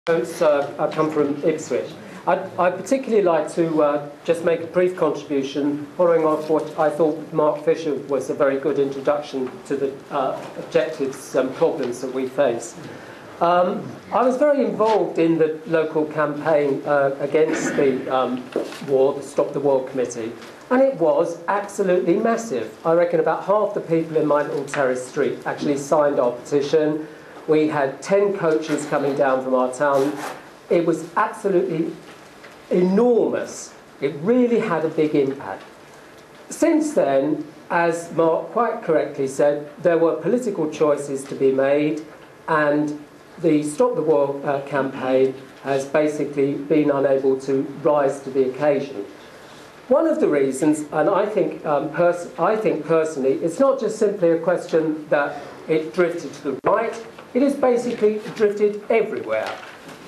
I come from Ipswich. I'd particularly like to just make a brief contribution following off what I thought Mark Fisher was a very good introduction to the objectives and problems that we face. I was very involved in the local campaign against the war, the Stop the War Committee, and it was absolutely massive. I reckon about half the people in my little terrace street actually signed our petition. We had 10 coaches coming down from our town. It was absolutely enormous. It really had a big impact. Since then, as Mark quite correctly said, there were political choices to be made, and the Stop the War campaign has basically been unable to rise to the occasion. One of the reasons, and I think personally, it's not just simply a question that it drifted to the right, it has basically drifted everywhere.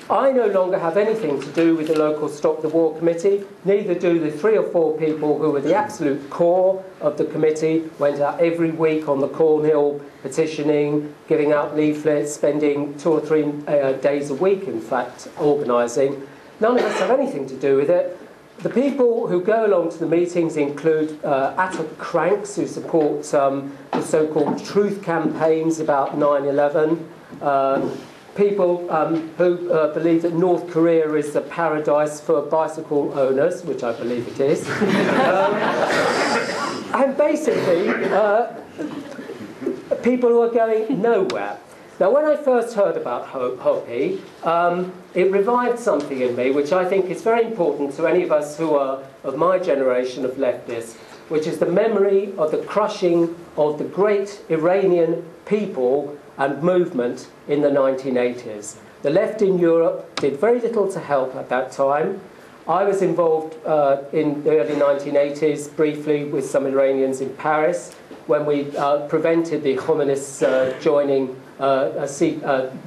I no longer have anything to do with the local Stop the War Committee, neither do the 3 or 4 people who were the absolute core of the committee, went out every week on the Cornhill petitioning, giving out leaflets, spending 2 or 3 days a week, in fact, organising. None of us have anything to do with it. The people who go along to the meetings include utter cranks who support the so-called truth campaigns about 9/11, people who believe that North Korea is a paradise for bicycle owners, which I believe it is, and basically people who are going nowhere. Now, when I first heard about Hopi, it revived something in me, which I think is very important to any of us who are of my generation of leftists, which is the memory of the crushing of the great Iranian people and movement in the 1980s. The left in Europe did very little to help at that time. I was involved in the early 1980s briefly with some Iranians in Paris when we prevented the communists joining a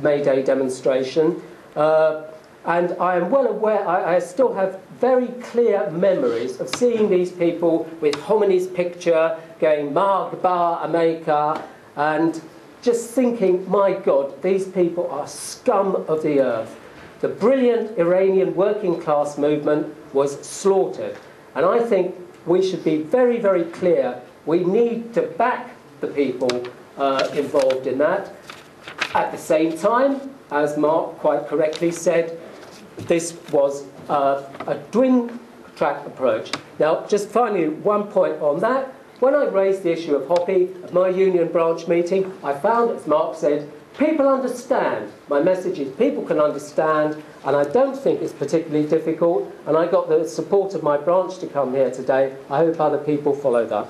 May Day demonstration. And I am well aware, I still have very clear memories of seeing these people with Khomeini's picture going Marhaba America, and just thinking, my God, these people are scum of the earth. The brilliant Iranian working class movement was slaughtered. And I think we should be very, very clear. We need to back the people involved in that. At the same time, as Mark quite correctly said, this was a twin track approach. Now, just finally, one point on that. When I raised the issue of Hopi at my union branch meeting, I found, as Mark said, people understand. My message is people can understand, and I don't think it's particularly difficult, and I got the support of my branch to come here today. I hope other people follow that.